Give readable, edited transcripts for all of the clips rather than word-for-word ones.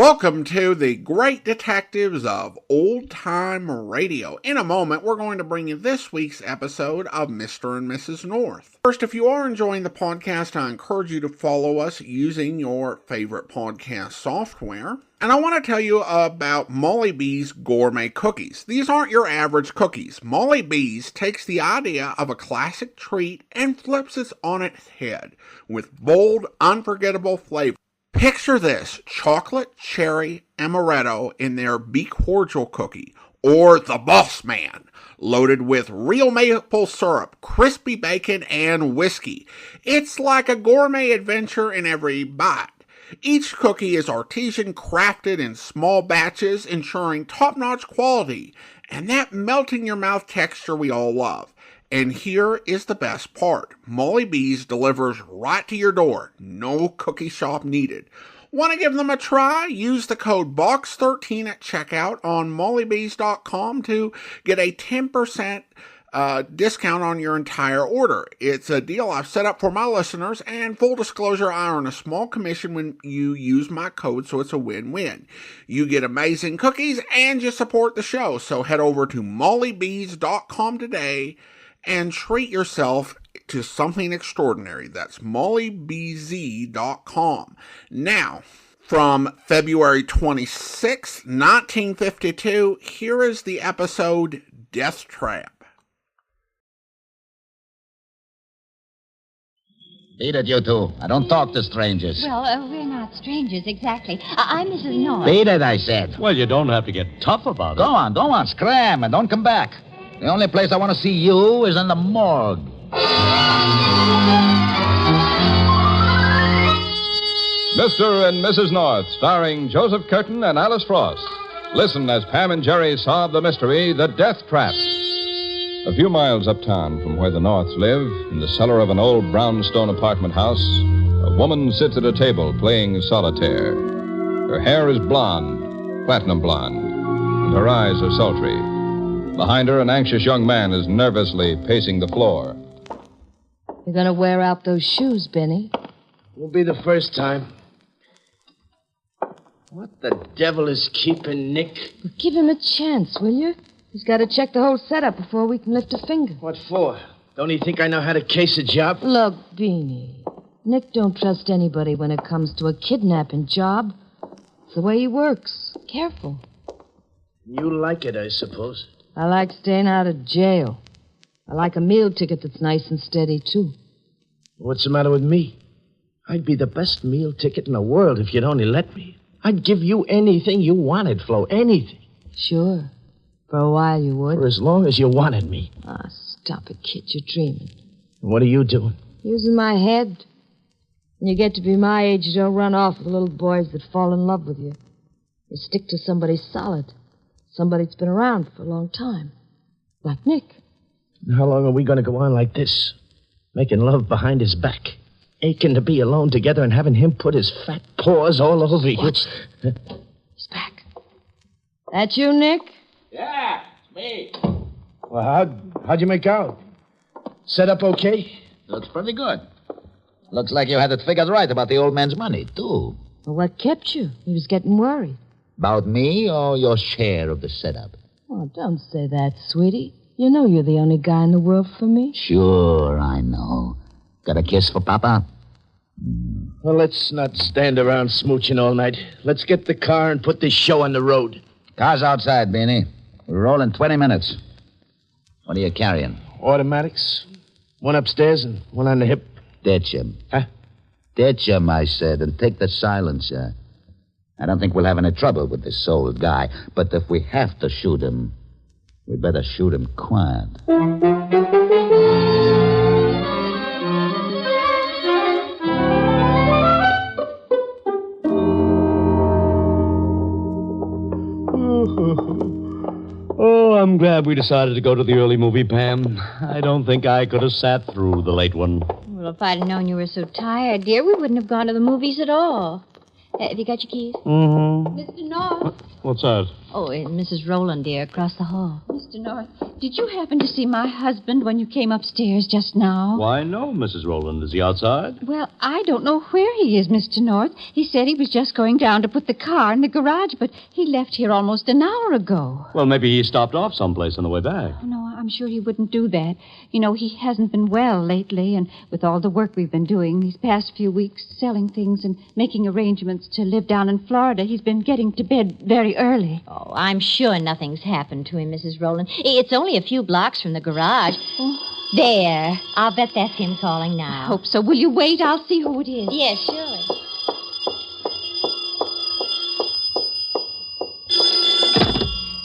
Welcome to the Great Detectives of Old Time Radio. In a moment, we're going to bring you this week's episode of Mr. and Mrs. North. First, if you are enjoying the podcast, I encourage you to follow us using your favorite podcast software. And I want to tell you about Molly B's Gourmet Cookies. These aren't your average cookies. Molly B's takes the idea of a classic treat and flips it on its head with bold, unforgettable flavor. Picture this: chocolate cherry amaretto in their Be Cordial cookie, or the Boss Man, loaded with real maple syrup, crispy bacon, and whiskey. It's like a gourmet adventure in every bite. Each cookie is artisan crafted in small batches, ensuring top-notch quality and that melt-in-your-mouth texture we all love. And here is the best part. Molly B's delivers right to your door. No cookie shop needed. Want to give them a try? Use the code BOX13 at checkout on mollyb's.com to get a 10% discount on your entire order. It's a deal I've set up for my listeners, and full disclosure, I earn a small commission when you use my code, so it's a win-win. You get amazing cookies and you support the show, so head over to mollyb's.com today and treat yourself to something extraordinary. That's mollybz.com. Now, from February 26, 1952, here is the episode Death Trap. Beat it, you two. I don't talk to strangers. Well, we're not strangers, exactly. I'm Mrs. North. Beat it, I said. Well, you don't have to get tough about it. Go on, scram, and don't come back. The only place I want to see you is in the morgue. Mr. and Mrs. North, starring Joseph Curtin and Alice Frost. Listen as Pam and Jerry solve the mystery, The Death Trap. A few miles uptown from where the Norths live, in the cellar of an old brownstone apartment house, a woman sits at a table playing solitaire. Her hair is blonde, platinum blonde, and her eyes are sultry. Behind her, an anxious young man is nervously pacing the floor. You're going to wear out those shoes, Benny. Won't be the first time. What the devil is keeping Nick? Well, give him a chance, will you? He's got to check the whole setup before we can lift a finger. What for? Don't he think I know how to case a job? Look, Beanie, Nick don't trust anybody when it comes to a kidnapping job. It's the way he works. Careful. You like it, I suppose. I like staying out of jail. I like a meal ticket that's nice and steady, too. What's the matter with me? I'd be the best meal ticket in the world if you'd only let me. I'd give you anything you wanted, Flo, anything. Sure. For a while you would. For as long as you wanted me. Ah, stop it, kid. You're dreaming. What are you doing? Using my head. When you get to be my age, you don't run off with little boys that fall in love with you. You stick to somebody solid. Somebody that's been around for a long time. Like Nick. How long are we going to go on like this? Making love behind his back. Aching to be alone together and having him put his fat paws all over you. Watch. He's back. That you, Nick? Yeah, it's me. Well, how'd you make out? Set up okay? Looks pretty good. Looks like you had it figured right about the old man's money, too. Well, what kept you? He was getting worried. About me or your share of the setup? Oh, don't say that, sweetie. You know you're the only guy in the world for me. Sure, I know. Got a kiss for Papa? Well, let's not stand around smooching all night. Let's get the car and put this show on the road. Car's outside, Beanie. We're rolling 20 minutes. What are you carrying? Automatics. One upstairs and one on the hip. Ditch him. Huh? Ditch him, I said, and take the silencer. I don't think we'll have any trouble with this old guy, but if we have to shoot him, we better shoot him quiet. Oh, I'm glad we decided to go to the early movie, Pam. I don't think I could have sat through the late one. Well, if I'd known you were so tired, dear, we wouldn't have gone to the movies at all. Have you got your keys? Mm-hmm. Mr. North. What's that? Oh, and Mrs. Rowland, dear, across the hall. Mr. North, did you happen to see my husband when you came upstairs just now? Why, no, Mrs. Rowland. Is he outside? Well, I don't know where he is, Mr. North. He said he was just going down to put the car in the garage, but he left here almost an hour ago. Well, maybe he stopped off someplace on the way back. Oh, no, I'm sure he wouldn't do that. You know, he hasn't been well lately, and with all the work we've been doing these past few weeks, selling things and making arrangements to live down in Florida, he's been getting to bed very early. Oh, I'm sure nothing's happened to him, Mrs. Rowland. It's only a few blocks from the garage. Oh. There. I'll bet that's him calling now. I hope so. Will you wait? I'll see who it is. Yes, surely.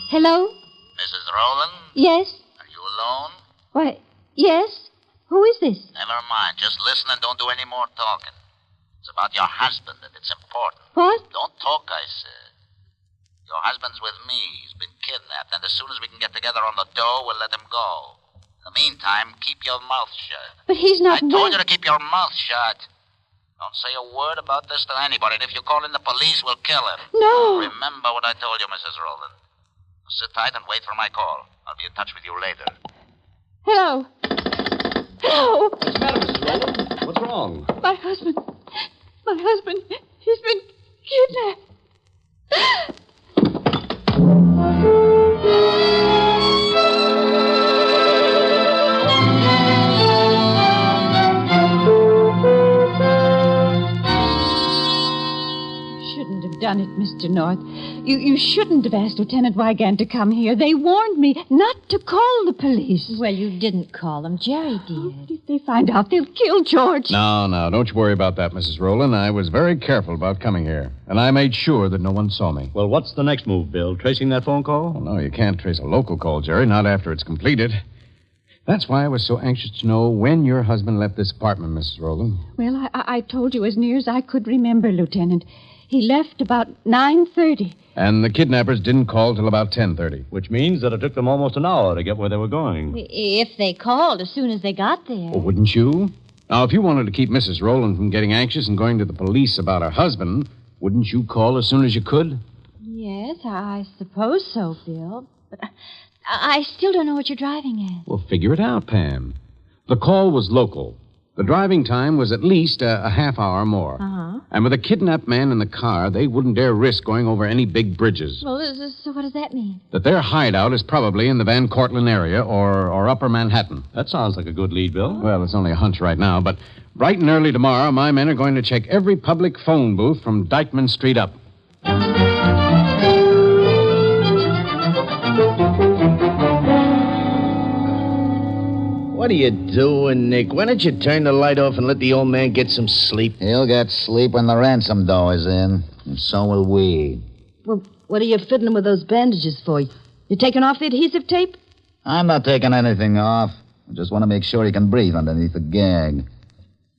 Hello? Mrs. Rowland, Yes? are you alone? Why, yes? Who is this? Never mind. Just listen and don't do any more talking. It's about your husband, and it's important. What? Don't talk, I said. Your husband's with me. He's been kidnapped, and as soon as we can get together on the dough, we'll let him go. In the meantime, keep your mouth shut. But he's not I well. told you to keep your mouth shut. Don't say a word about this to anybody, and if you call in the police, we'll kill him. No. Remember what I told you, Mrs. Rowland. Sit tight and wait for my call. I'll be in touch with you later. Hello? Hello? What's the matter, Mrs. Rowland? What's wrong? My husband. He's been kidnapped. Shouldn't have done it, Mr. North. You shouldn't have asked Lieutenant Wygant to come here. They warned me not to call the police. Well, you didn't call him. Jerry did. If they find out, they'll kill George. No, don't you worry about that, Mrs. Rowland. I was very careful about coming here, and I made sure that no one saw me. Well, what's the next move, Bill? Tracing that phone call? Well, no, you can't trace a local call, Jerry, not after it's completed. That's why I was so anxious to know when your husband left this apartment, Mrs. Rowland. Well, I told you as near as I could remember, Lieutenant. He left about 9:30. And the kidnappers didn't call till about 10:30. Which means that it took them almost an hour to get where they were going. If they called as soon as they got there. Well, wouldn't you? Now, if you wanted to keep Mrs. Rowland from getting anxious and going to the police about her husband, wouldn't you call as soon as you could? Yes, I suppose so, Bill. But I still don't know what you're driving at. Well, figure it out, Pam. The call was local. The driving time was at least a half hour more. Uh-huh. And with a kidnapped man in the car, they wouldn't dare risk going over any big bridges. Well, so what does that mean? That their hideout is probably in the Van Cortlandt area or Upper Manhattan. That sounds like a good lead, Bill. Well, it's only a hunch right now, but bright and early tomorrow, my men are going to check every public phone booth from Dykeman Street up. What are you doing, Nick? Why don't you turn the light off and let the old man get some sleep? He'll get sleep when the ransom dough is in, and so will we. Well, what are you fiddling with those bandages for? You taking off the adhesive tape? I'm not taking anything off. I just want to make sure he can breathe underneath the gag.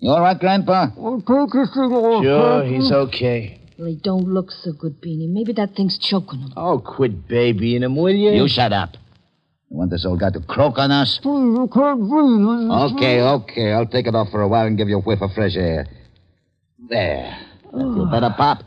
You all right, Grandpa? Sure, he's okay. Well, he don't look so good, Beanie. Maybe that thing's choking him. Oh, quit babying him, will you? You shut up. You want this old guy to croak on us? Okay. I'll take it off for a while and give you a whiff of fresh air. There. That feel better, Pop?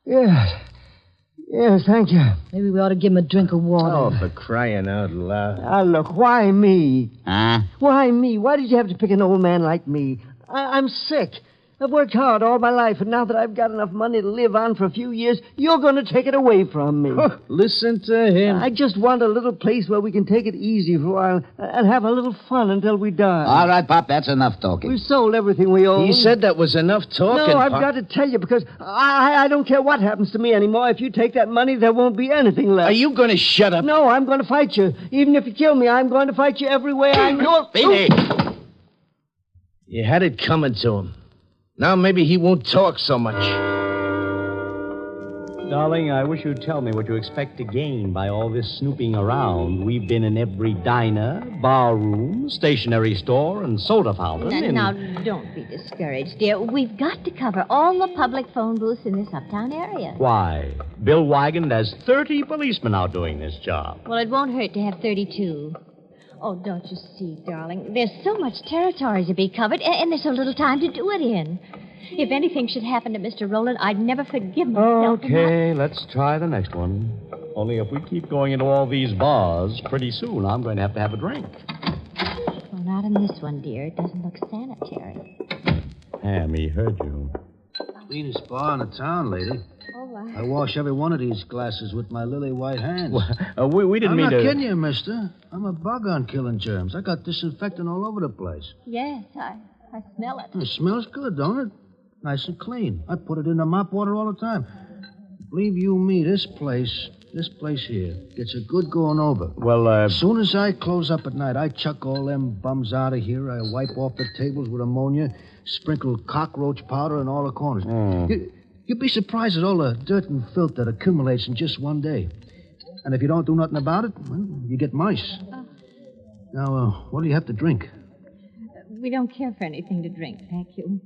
Yes, thank you. Maybe we ought to give him a drink of water. Oh, for crying out loud. Ah, look, why me? Huh? Why me? Why did you have to pick an old man like me? I'm sick. I've worked hard all my life, and now that I've got enough money to live on for a few years, you're going to take it away from me. Listen to him. I just want a little place where we can take it easy for a while and have a little fun until we die. All right, Pop, that's enough talking. We've sold everything we own. He said that was enough talking. No, I've Pop. got to tell you, because I don't care what happens to me anymore. If you take that money, there won't be anything left. Are you going to shut up? No, I'm going to fight you. Even if you kill me, I'm going to fight you every way I know. Beanie! You had it coming to him. Now maybe he won't talk so much. Darling, I wish you'd tell me what you expect to gain by all this snooping around. We've been in every diner, bar room, stationery store, and soda fountain. Now, don't be discouraged, dear. We've got to cover all the public phone booths in this uptown area. Why? Bill Wygant has 30 policemen out doing this job. Well, it won't hurt to have 32. Oh, don't you see, darling? There's so much territory to be covered, and there's so little time to do it in. If anything should happen to Mr. Rowland, I'd never forgive myself. Okay, let's try the next one. Only if we keep going into all these bars, pretty soon I'm going to have a drink. Well, not in this one, dear. It doesn't look sanitary. Pam, he heard you. Cleanest bar in the town, lady. Oh, I wash every one of these glasses with my lily white hands. We didn't mean to... I'm not kidding you, mister. I'm a bug on killing germs. I got disinfectant all over the place. yes, I smell it. It smells good, don't it? Nice and clean. I put it in the mop water all the time. Believe you me, this place here, gets a good going over. Well, As soon as I close up at night, I chuck all them bums out of here. I wipe off the tables with ammonia, sprinkle cockroach powder in all the corners. You'd be surprised at all the dirt and filth that accumulates in just one day. And if you don't do nothing about it, well, you get mice. Now, what do you have to drink? We don't care for anything to drink, thank you.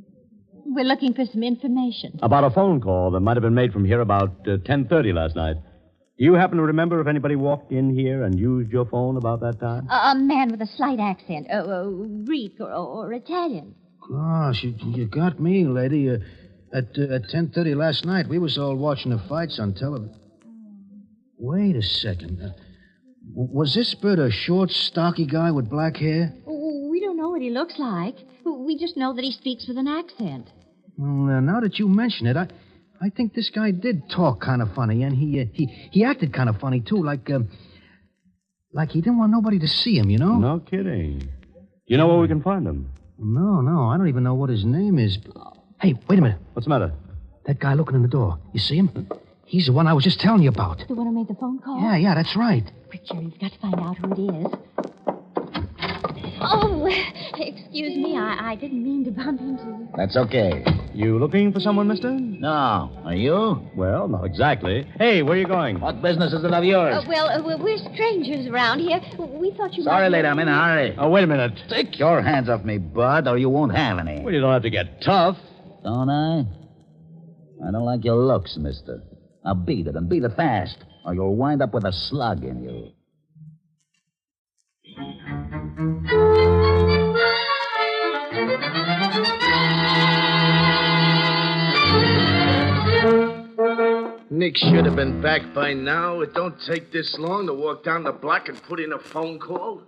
We're looking for some information. About a phone call that might have been made from here about 10:30 last night. Do you happen to remember if anybody walked in here and used your phone about that time? A man with a slight accent, Greek or Italian. Gosh, you got me, lady. At 10:30 last night, we was all watching the fights on television. Wait a second. Was this bird a short, stocky guy with black hair? We don't know what he looks like. We just know that he speaks with an accent. Well, now that you mention it, I think this guy did talk kind of funny, and he acted kind of funny, too, like he didn't want nobody to see him, you know? No kidding. You know where we can find him? No, I don't even know what his name is. Hey, wait a minute. What's the matter? That guy looking in the door. You see him? He's the one I was just telling you about. The one who made the phone call? Yeah, that's right. Quick, Jerry, we've got to find out who it is. Oh, excuse me. I didn't mean to bump into you. That's okay. You looking for someone, mister? No. Are you? Well, not exactly. Hey, where are you going? What business is it of yours? We're strangers around here. We thought you Sorry, might... lady, I'm in a hurry. Oh, wait a minute. Take your hands off me, bud, or you won't have any. Well, you don't have to get tough. Don't I? I don't like your looks, mister. Now beat it, and beat it fast, or you'll wind up with a slug in you. Nick should have been back by now. It don't take this long to walk down the block and put in a phone call.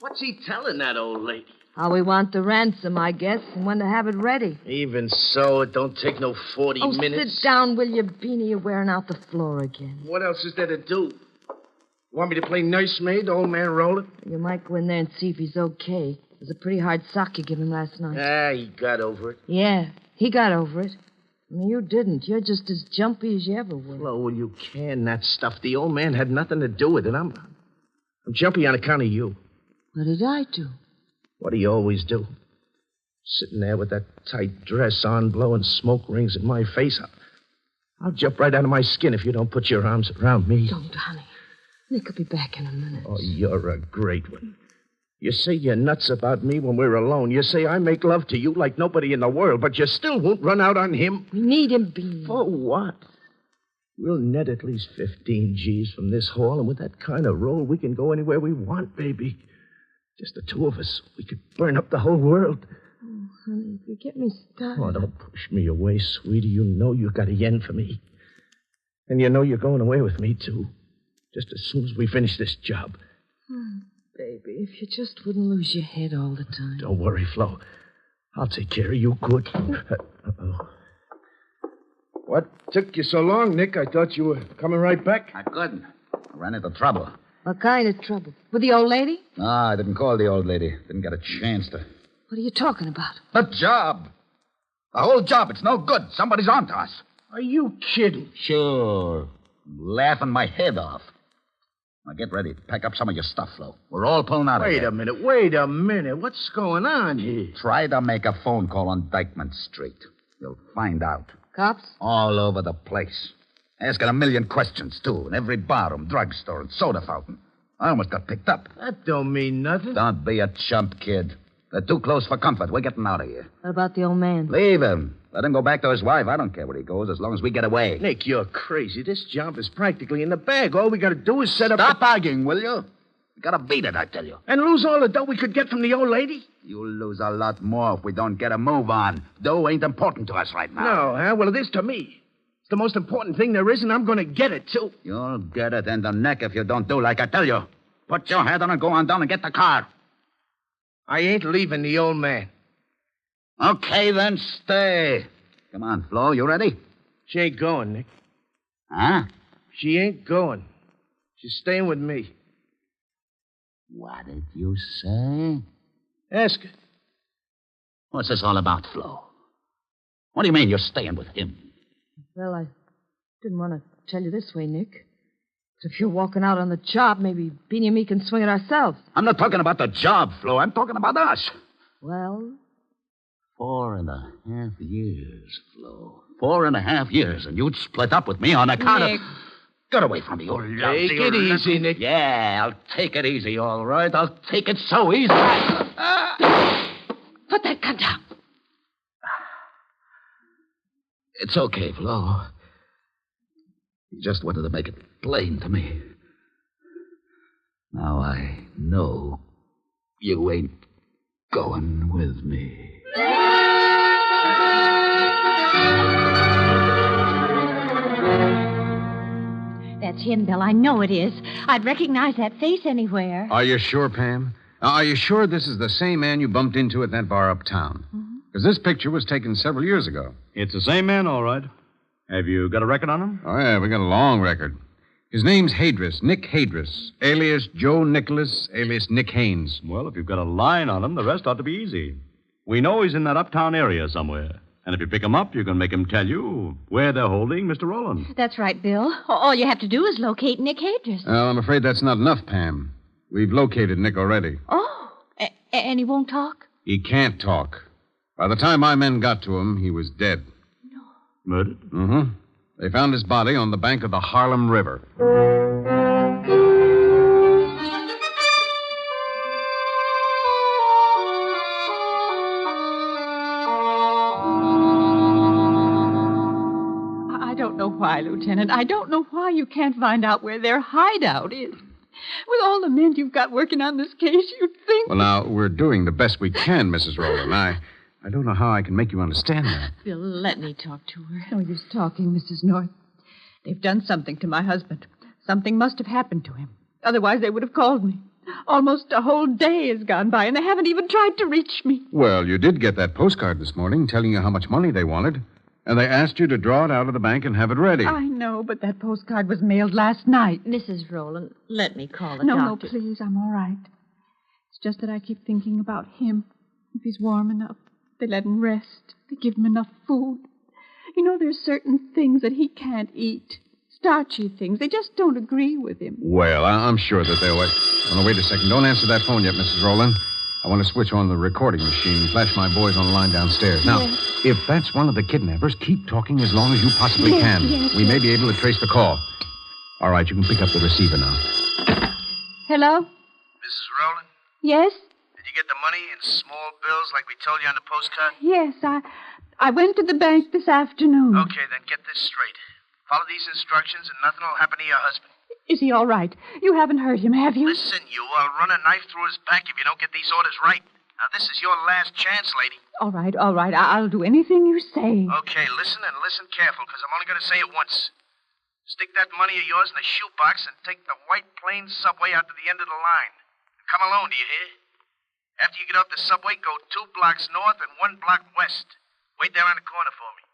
What's he telling that old lady? How we want the ransom, I guess, and when to have it ready. Even so, it don't take no 40 minutes. Sit down, will you, Beanie? You're wearing out the floor again. What else is there to do? Want me to play nursemaid, old man Roller? You might go in there and see if he's okay. It was a pretty hard sock you gave him last night. He got over it. Yeah, he got over it. You didn't. You're just as jumpy as you ever were. Flo, will you can that stuff? The old man had nothing to do with it. I'm jumpy on account of you. What did I do? What do you always do? Sitting there with that tight dress on, blowing smoke rings in my face. I'll jump right out of my skin if you don't put your arms around me. Don't, honey. Nick will be back in a minute. Oh, you're a great one. You say you're nuts about me when we're alone. You say I make love to you like nobody in the world, but you still won't run out on him. We need him, Beanie. For what? We'll net at least 15 G's from this haul, and with that kind of roll, we can go anywhere we want, baby. Just the two of us. We could burn up the whole world. Oh, honey, if you get me started. Oh, don't push me away, sweetie. You know you got a yen for me. And you know you're going away with me, too. Just as soon as we finish this job. Oh, baby, if you just wouldn't lose your head all the time. Don't worry, Flo. I'll take care of you good. Uh-oh. What took you so long, Nick? I thought you were coming right back. I couldn't. I ran into trouble. What kind of trouble? With the old lady? No, I didn't call the old lady. Didn't get a chance to. What are you talking about? The job. The whole job. It's no good. Somebody's on to us. Are you kidding? Sure. I'm laughing my head off. Now get ready. Pack up some of your stuff, Flo. We're all pulling out of here. Wait a minute. What's going on here? Try to make a phone call on Dykeman Street. You'll find out. Cops? All over the place. Asking a million questions, too. In every barroom, drugstore, and soda fountain. I almost got picked up. That don't mean nothing. Don't be a chump, kid. They're too close for comfort. We're getting out of here. What about the old man? Leave him. Let him go back to his wife. I don't care where he goes as long as we get away. Nick, you're crazy. This job is practically in the bag. All we got to do is set up... Stop arguing, will you? You gotta beat it, I tell you. And lose all the dough we could get from the old lady? You'll lose a lot more if we don't get a move on. Dough ain't important to us right now. No, huh? Well, it is to me. It's the most important thing there is, and I'm going to get it, too. You'll get it in the neck if you don't do like I tell you. Put your head on and go on down and get the car. I ain't leaving the old man. Okay, then stay. Come on, Flo, you ready? She ain't going, Nick. Huh? She ain't going. She's staying with me. What did you say? Ask her. What's this all about, Flo? What do you mean you're staying with him? Well, I didn't want to tell you this way, Nick. But if you're walking out on the job, maybe Beanie and me can swing it ourselves. I'm not talking about the job, Flo. I'm talking about us. Well? 4.5 years, Flo. 4.5 years, and you'd split up with me on account Nick. of... Get away from me, you lousy... Take it easy, Nick. Yeah, I'll take it easy, all right. I'll take it so easy. Put that gun down. It's okay, Flo. He just wanted to make it plain to me. Now I know you ain't going with me. That's him, Bill. I know it is. I'd recognize that face anywhere. Are you sure, Pam? Are you sure this is the same man you bumped into at that bar uptown? Because this picture was taken several years ago. It's the same man, all right. Have you got a record on him? Oh, yeah, we got a long record. His name's Hadris, Nick Hadris, alias Joe Nicholas, alias Nick Haynes. Well, if you've got a line on him, the rest ought to be easy. We know he's in that uptown area somewhere. And if you pick him up, you can make him tell you where they're holding Mr. Rowland. That's right, Bill. All you have to do is locate Nick Hadris. Well, I'm afraid that's not enough, Pam. We've located Nick already. Oh, and he won't talk? He can't talk. By the time my men got to him, he was dead. No. Murdered? Mm-hmm. They found his body on the bank of the Harlem River. I don't know why, Lieutenant. I don't know why you can't find out where their hideout is. With all the men you've got working on this case, you'd think... Well, now, we're doing the best we can, Mrs. Rowland. I don't know how I can make you understand that. Bill, let me talk to her. No use talking, Mrs. North. They've done something to my husband. Something must have happened to him. Otherwise, they would have called me. Almost a whole day has gone by, and they haven't even tried to reach me. Well, you did get that postcard this morning telling you how much money they wanted. And they asked you to draw it out of the bank and have it ready. I know, but that postcard was mailed last night. Mrs. Rowland, let me call the No, doctor. no, please. I'm all right. It's just that I keep thinking about him. If he's warm enough, they let him rest. They give him enough food. You know, there's certain things that he can't eat. Starchy things. They just don't agree with him. Well, I'm sure that they'll... Oh, no, wait a second. Don't answer that phone yet, Mrs. Rowland. I want to switch on the recording machine. Flash my boys on the line downstairs. Now, if that's one of the kidnappers, keep talking as long as you possibly can. We may be able to trace the call. All right, you can pick up the receiver now. Hello? Mrs. Rowland, Yes? did you get the money in small bills like we told you on the postcard? Yes, I went to the bank this afternoon. Okay, then get this straight. Follow these instructions and nothing will happen to your husband. Is he all right? You haven't hurt him, have you? Listen, I'll run a knife through his back if you don't get these orders right. Now, this is your last chance, lady. All right. I'll do anything you say. Okay, listen and listen careful, because I'm only going to say it once. Stick that money of yours in a shoebox and take the White Plains subway out to the end of the line. Come alone, do you hear? After you get off the subway, go 2 blocks north and 1 block west. Wait there on the corner for me.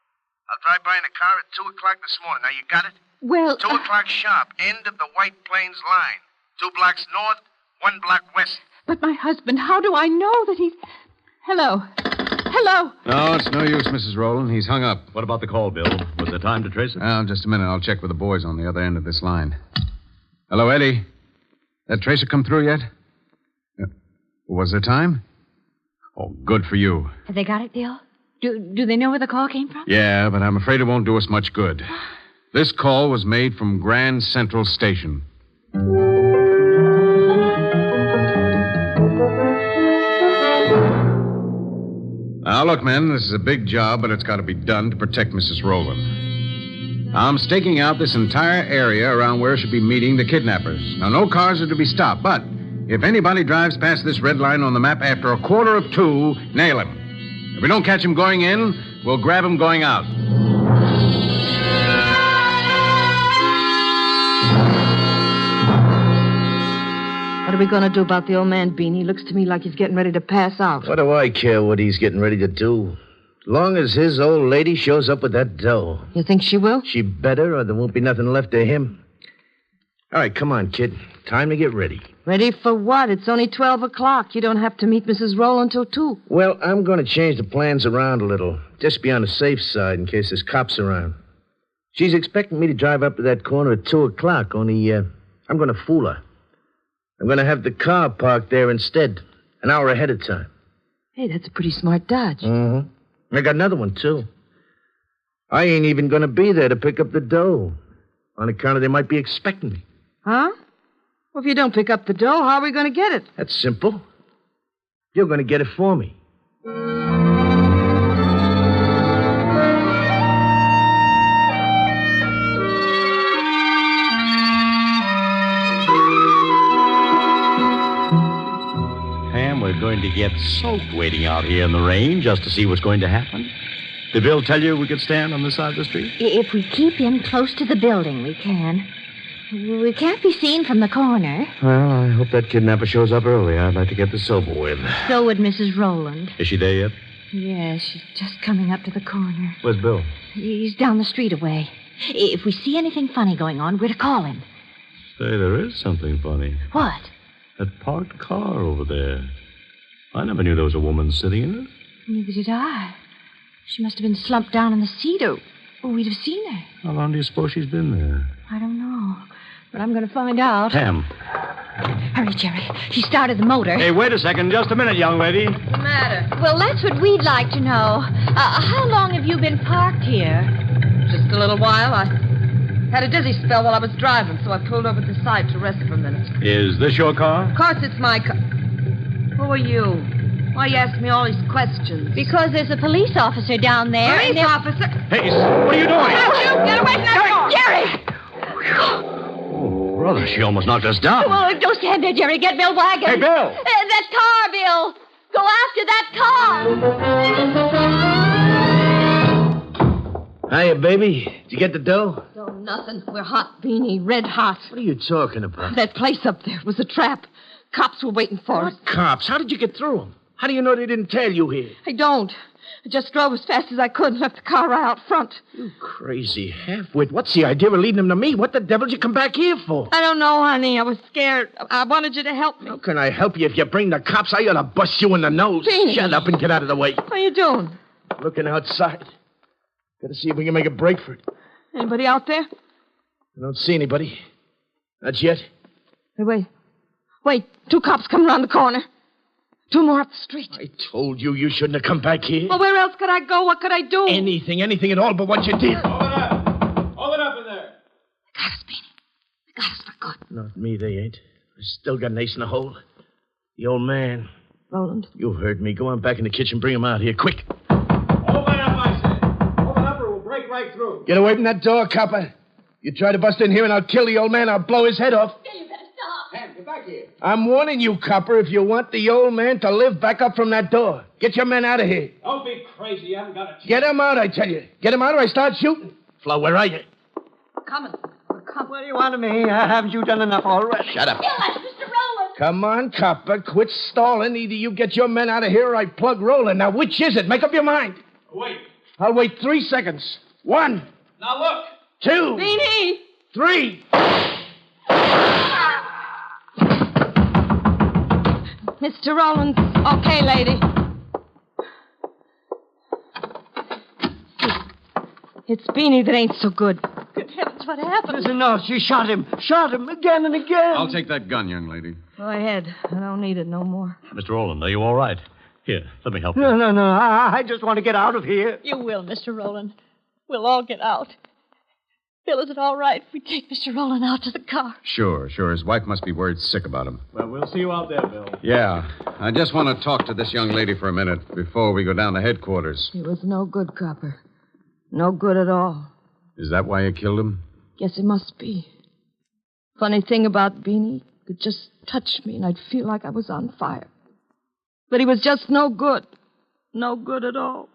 I'll drive by in a car at 2 o'clock this morning. Now, you got it? Well... 2 o'clock sharp, end of the White Plains line. 2 blocks north, 1 block west. But my husband, how do I know that he's... Hello? No, it's no use, Mrs. Rowland. He's hung up. What about the call, Bill? Was there time to trace it? Well, just a minute. I'll check with the boys on the other end of this line. Hello, Eddie. That tracer come through yet? Was there time? Oh, good for you. Have they got it, Bill? Do they know where the call came from? Yeah, but I'm afraid it won't do us much good. This call was made from Grand Central Station. Now, look, men, this is a big job, but it's got to be done to protect Mrs. Rowland. I'm staking out this entire area around where she'll be meeting the kidnappers. Now, no cars are to be stopped, but if anybody drives past this red line on the map after 1:45, nail him. If we don't catch him going in, we'll grab him going out. What are we going to do about the old man, Beanie? Looks to me like he's getting ready to pass out. What do I care what he's getting ready to do? As long as his old lady shows up with that dough. You think she will? She better, or there won't be nothing left of him. All right, come on, kid. Time to get ready. Ready for what? It's only 12 o'clock. You don't have to meet Mrs. Rowland till 2. Well, I'm going to change the plans around a little. Just be on the safe side in case there's cops around. She's expecting me to drive up to that corner at 2 o'clock, only I'm going to fool her. I'm going to have the car parked there instead, an hour ahead of time. Hey, that's a pretty smart dodge. Mm-hmm. I got another one, too. I ain't even going to be there to pick up the dough, on account of they might be expecting me. Huh? Well, if you don't pick up the dough, how are we going to get it? That's simple. You're going to get it for me. We're going to get soaked waiting out here in the rain just to see what's going to happen. Did Bill tell you we could stand on this side of the street? If we keep in close to the building, we can. We can't be seen from the corner. Well, I hope that kidnapper shows up early. I'd like to get this over with. So would Mrs. Rowland. Is she there yet? Yes, she's just coming up to the corner. Where's Bill? He's down the street away. If we see anything funny going on, we're to call him. Say, there is something funny. What? That parked car over there. I never knew there was a woman sitting in it. Neither did I. She must have been slumped down in the seat, or we'd have seen her. How long do you suppose she's been there? I don't know. But I'm going to find out. Pam. Hurry, Jerry. She started the motor. Hey, wait a second. Just a minute, young lady. What's the matter? Well, that's what we'd like to know. How long have you been parked here? Just a little while. I had a dizzy spell while I was driving, so I pulled over to the side to rest for a minute. Is this your car? Of course it's my car. Who are you? Why you ask me all these questions? Because there's a police officer down there. Police officer? Hey, what are you doing? Get away from that car! Jerry! Oh, brother, she almost knocked us down. Well, don't stand there, Jerry. Get Bill wagon. Hey, Bill! That car, Bill! Go after that car! Hiya, baby. Did you get the dough? Oh, nothing. We're hot, Beanie. Red hot. What are you talking about? That place up there was a trap. Cops were waiting for us. What cops? How did you get through them? How do you know they didn't tail you here? I don't. I just drove as fast as I could and left the car right out front. You crazy halfwit. What's the idea of leading them to me? What the devil did you come back here for? I don't know, honey. I was scared. I wanted you to help me. How can I help you if you bring the cops? I ought to bust you in the nose. Beanie. Shut up and get out of the way. What are you doing? Looking outside. Gotta see if we can make a break for it. Anybody out there? I don't see anybody. Not yet. Hey, wait. Wait. 2 cops coming around the corner. 2 more up the street. I told you shouldn't have come back here. Well, where else could I go? What could I do? Anything at all but what you did. Hold it up. Hold it up in there. They got us, Beanie. They got us for good. Not me, they ain't. I still got an ace in the hole. The old man. Rowland. You heard me. Go on back in the kitchen. Bring him out here, quick. Open up, I said. Open up or we'll break right through. Get away from that door, copper. You try to bust in here and I'll kill the old man. I'll blow his head off. You better stop. Pam, get back here. I'm warning you, copper, if you want the old man to live back up from that door. Get your men out of here. Don't be crazy. You haven't got a chance. Get him out, I tell you. Get him out or I start shooting. Flo, where are you? Coming. What do you want of me? Haven't you done enough already? Shut up. Bill, that's Mr. Rowland. Come on, copper. Quit stalling. Either you get your men out of here or I plug Roland. Now, which is it? Make up your mind. Wait. I'll wait 3 seconds. 1, Now look. 2, Beanie! 3. Mr. Rowland. Okay, lady. It's Beanie that ain't so good. Good heavens, what happened? Listen, no, she shot him. Shot him again and again. I'll take that gun, young lady. Go ahead. I don't need it no more. Mr. Rowland, are you all right? Here, let me help you. No. I just want to get out of here. You will, Mr. Rowland. We'll all get out. Bill, is it all right if we take Mr. Rowland out to the car? Sure. His wife must be worried sick about him. Well, we'll see you out there, Bill. Yeah. I just want to talk to this young lady for a minute before we go down to headquarters. He was no good, copper. No good at all. Is that why you killed him? Guess it must be. Funny thing about Beanie, he could just touch me and I'd feel like I was on fire. But he was just no good. No good at all.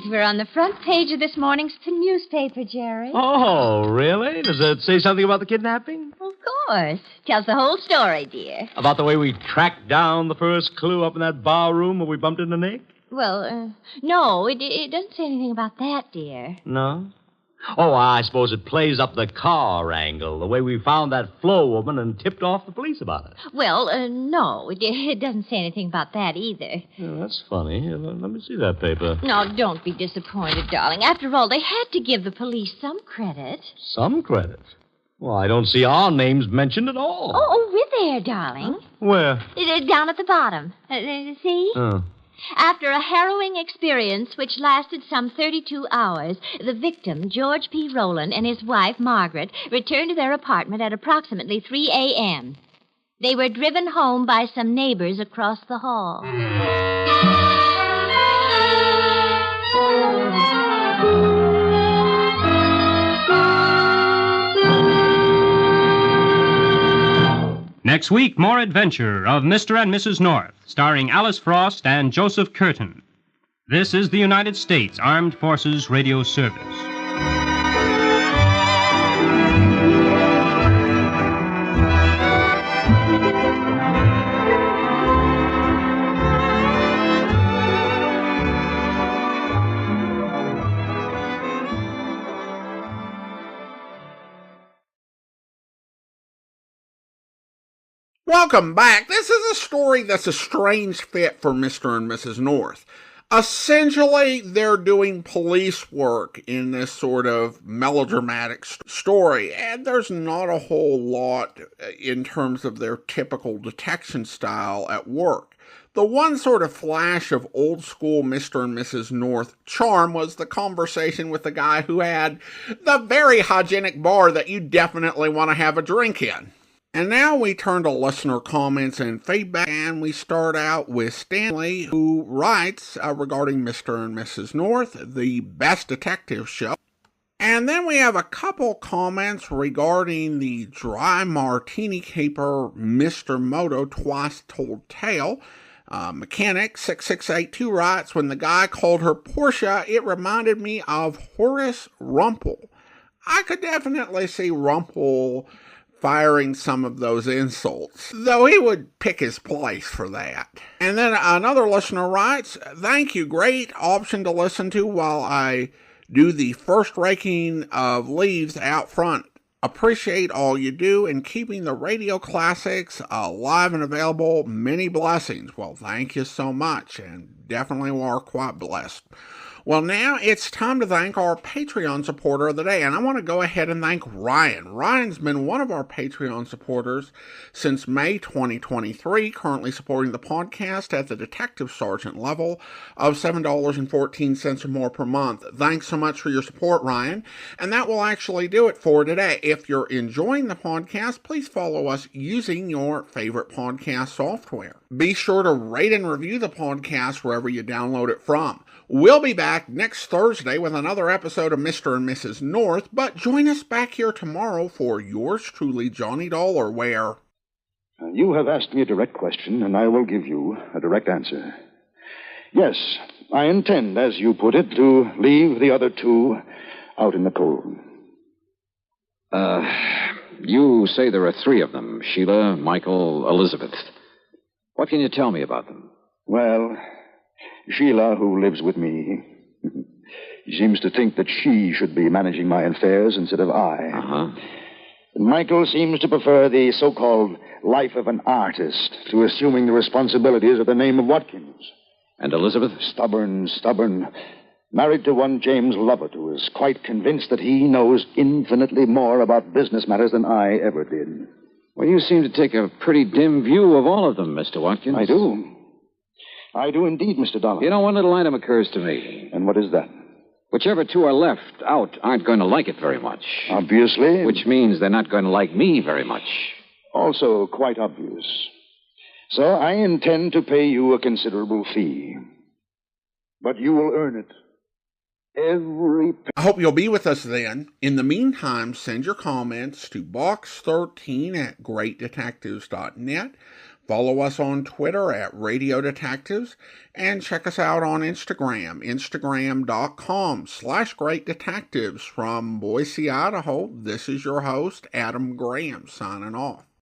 needs were on the front page of this morning's newspaper, Jerry. Oh, really? Does it say something about the kidnapping? Of course. Tells the whole story, dear. About the way we tracked down the first clue up in that bar room where we bumped into Nick? Well, no, it doesn't say anything about that, dear. No? Oh, I suppose it plays up the car angle, the way we found that Flo woman and tipped off the police about it. Well, no, it doesn't say anything about that either. Yeah, that's funny. Let me see that paper. No, don't be disappointed, darling. After all, they had to give the police some credit. Some credit? Well, I don't see our names mentioned at all. Oh, we're there, darling. Where? Down at the bottom. See? Oh. After a harrowing experience which lasted some 32 hours, the victim, George P. Rowland, and his wife, Margaret, returned to their apartment at approximately 3 a.m. They were driven home by some neighbors across the hall. Next week, more adventure of Mr. and Mrs. North, starring Alice Frost and Joseph Curtin. This is the United States Armed Forces Radio Service. Welcome back. This is a story that's a strange fit for Mr. and Mrs. North. Essentially, they're doing police work in this sort of melodramatic story, and there's not a whole lot in terms of their typical detection style at work. The one sort of flash of old-school Mr. and Mrs. North charm was the conversation with the guy who had the very hygienic bar that you definitely want to have a drink in. And now we turn to listener comments and feedback, and we start out with Stanley, who writes regarding Mr. and Mrs. North, the best detective show. And then we have a couple comments regarding the dry martini caper Mr. Moto Twice Told Tale. Mechanic 6682 writes, when the guy called her Portia, it reminded me of Horace Rumpel. I could definitely see Rumpel firing some of those insults, though he would pick his place for that. And then another listener writes, thank you, great option to listen to while I do the first raking of leaves out front. Appreciate all you do in keeping the radio classics alive and available. Many blessings. Well, thank you so much, and definitely are quite blessed. Well, now it's time to thank our Patreon supporter of the day, and I want to go ahead and thank Ryan. Ryan's been one of our Patreon supporters since May 2023, currently supporting the podcast at the Detective Sergeant level of $7.14 or more per month. Thanks so much for your support, Ryan, and that will actually do it for today. If you're enjoying the podcast, please follow us using your favorite podcast software. Be sure to rate and review the podcast wherever you download it from. We'll be back next Thursday with another episode of Mr. and Mrs. North, but join us back here tomorrow for yours truly, Johnny Dollar, where... You have asked me a direct question, and I will give you a direct answer. Yes, I intend, as you put it, to leave the other two out in the cold. You say there are three of them, Sheila, Michael, Elizabeth. What can you tell me about them? Well, Sheila, who lives with me, seems to think that she should be managing my affairs instead of I. Uh-huh. Michael seems to prefer the so-called life of an artist to assuming the responsibilities of the name of Watkins. And Elizabeth? Stubborn. Married to one James Lovett, who is quite convinced that he knows infinitely more about business matters than I ever did. Well, you seem to take a pretty dim view of all of them, Mr. Watkins. I do. I do indeed, Mr. Dollar. You know, one little item occurs to me. And what is that? Whichever two are left out aren't going to like it very much. Obviously. Which means they're not going to like me very much. Also quite obvious. So I intend to pay you a considerable fee. But you will earn it. I hope you'll be with us then. In the meantime, send your comments to box13@greatdetectives.net. Follow us on Twitter at Radio Detectives, and check us out on Instagram, instagram.com/Great Detectives. From Boise, Idaho, this is your host, Adam Graham, signing off.